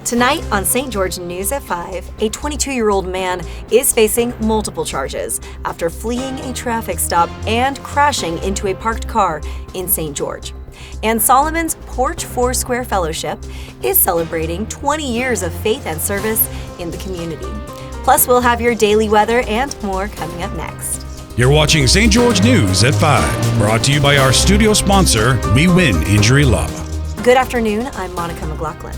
Tonight on St. George News at 5, a 22-year-old man is facing multiple charges after fleeing a traffic stop and crashing into a parked car in St. George. And Solomon's Porch Foursquare Fellowship is celebrating 20 years of faith and service in the community. Plus, we'll have your daily weather and more coming up next. You're watching St. George News at 5, brought to you by our studio sponsor, We Win Injury Law. Good afternoon, I'm Monica McLaughlin.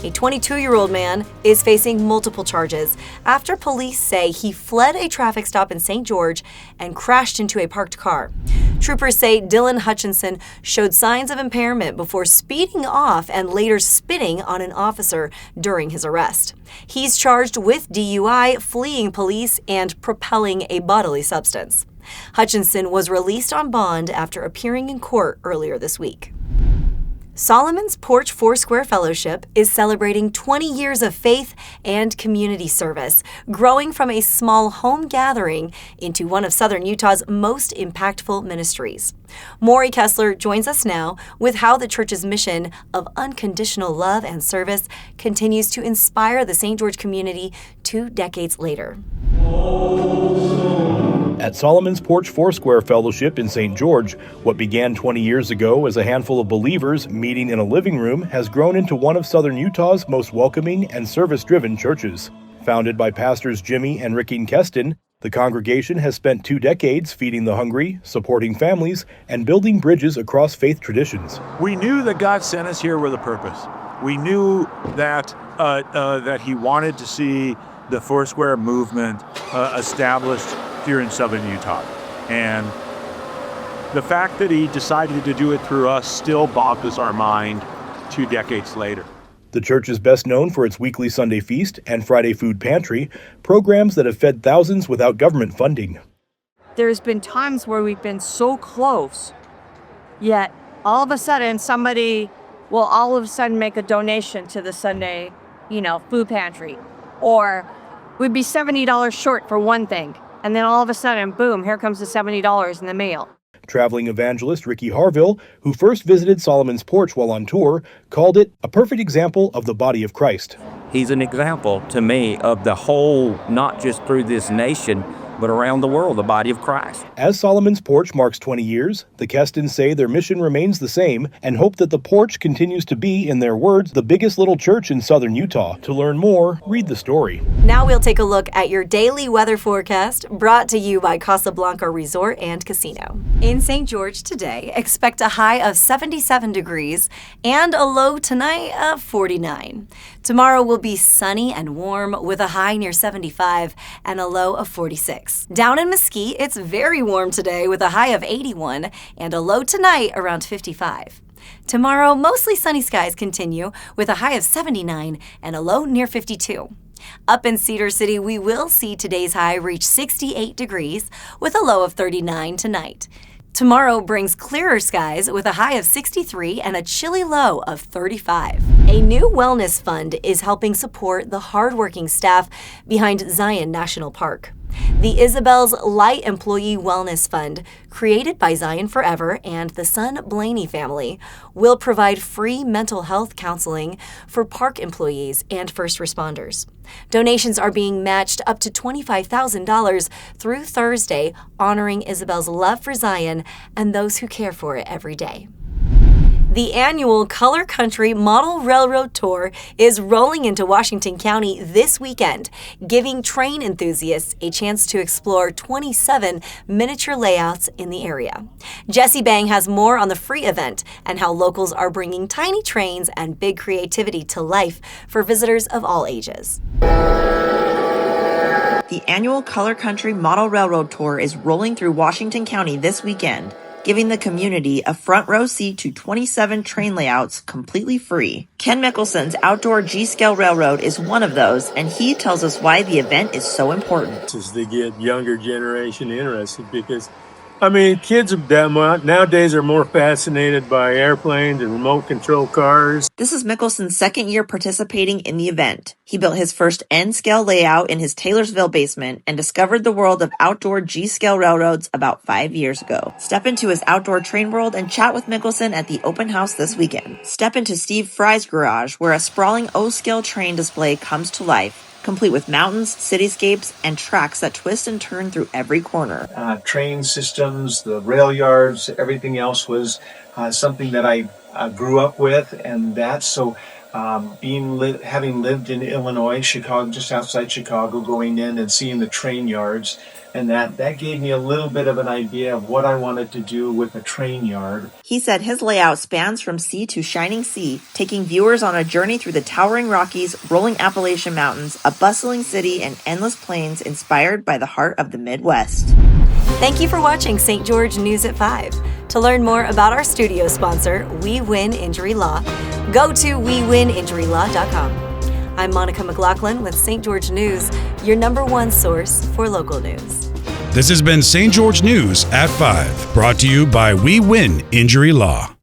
A 22-year-old man is facing multiple charges after police say he fled a traffic stop in St. George and crashed into a parked car. Troopers say Dylan Hutchinson showed signs of impairment before speeding off and later spitting on an officer during his arrest. He's charged with DUI, fleeing police, and propelling a bodily substance. Hutchinson was released on bond after appearing in court earlier this week. Solomon's Porch Foursquare Fellowship is celebrating 20 years of faith and community service, growing from a small home gathering into one of Southern Utah's most impactful ministries. Maury Kessler joins us now with how the church's mission of unconditional love and service continues to inspire the St. George community 2 decades later. At Solomon's Porch Foursquare Fellowship in St. George, what began 20 years ago as a handful of believers meeting in a living room has grown into one of Southern Utah's most welcoming and service-driven churches. Founded by pastors Jimmy and Ricky Keston, the congregation has spent 2 decades feeding the hungry, supporting families, and building bridges across faith traditions. We knew that God sent us here with a purpose. We knew that that He wanted to see the Foursquare movement established here in Southern Utah. And the fact that He decided to do it through us still boggles our mind 2 decades later. The church is best known for its weekly Sunday feast and Friday food pantry, programs that have fed thousands without government funding. There's been times where we've been so close, yet all of a sudden somebody will all of a sudden make a donation to the Sunday, food pantry. Or we'd be $70 short for one thing. And then all of a sudden, boom, here comes the $70 in the mail. Traveling evangelist Ricky Harville, who first visited Solomon's Porch while on tour, called it a perfect example of the body of Christ. He's an example to me of the whole, not just through this nation, but around the world, the body of Christ. As Solomon's Porch marks 20 years, the Kestons say their mission remains the same and hope that the Porch continues to be, in their words, the biggest little church in Southern Utah. To learn more, read the story. Now we'll take a look at your daily weather forecast, brought to you by Casablanca Resort and Casino. In St. George today, expect a high of 77 degrees and a low tonight of 49. Tomorrow will be sunny and warm with a high near 75 and a low of 46. Down in Mesquite, it's very warm today with a high of 81 and a low tonight around 55. Tomorrow, mostly sunny skies continue with a high of 79 and a low near 52. Up in Cedar City, we will see today's high reach 68 degrees with a low of 39 tonight. Tomorrow brings clearer skies with a high of 63 and a chilly low of 35. A new wellness fund is helping support the hardworking staff behind Zion National Park. The Isabel's Light Employee Wellness Fund, created by Zion Forever and the Son Blaney family, will provide free mental health counseling for park employees and first responders. Donations are being matched up to $25,000 through Thursday, honoring Isabel's love for Zion and those who care for it every day. The annual Color Country Model Railroad Tour is rolling into Washington County this weekend, giving train enthusiasts a chance to explore 27 miniature layouts in the area. Jesse Bang has more on the free event and how locals are bringing tiny trains and big creativity to life for visitors of all ages. The annual Color Country Model Railroad Tour is rolling through Washington County this weekend, giving the community a front row seat to 27 train layouts completely free. Ken Mickelson's Outdoor G-Scale Railroad is one of those, and he tells us why the event is so important. Is to get younger generation interested because I mean, kids nowadays are more fascinated by airplanes and remote control cars. This is Mickelson's second year participating in the event. He built his first N-scale layout in his Taylorsville basement and discovered the world of outdoor G-scale railroads about 5 years ago. Step into his outdoor train world and chat with Mickelson at the open house this weekend. Step into Steve Fry's garage, where a sprawling O-scale train display comes to life, complete with mountains, cityscapes, and tracks that twist and turn through every corner. Train systems, the rail yards, everything else was something that I grew up with, and that's so. Having lived in Illinois, Chicago, just outside Chicago, going in and seeing the train yards, and that gave me a little bit of an idea of what I wanted to do with a train yard. He said his layout spans from sea to shining sea, taking viewers on a journey through the towering Rockies, rolling Appalachian Mountains, a bustling city, and endless plains inspired by the heart of the Midwest. Thank you for watching St. George News at 5. To learn more about our studio sponsor, We Win Injury Law, go to wewininjurylaw.com. I'm Monica McLaughlin with St. George News, your #1 source for local news. This has been St. George News at 5, brought to you by We Win Injury Law.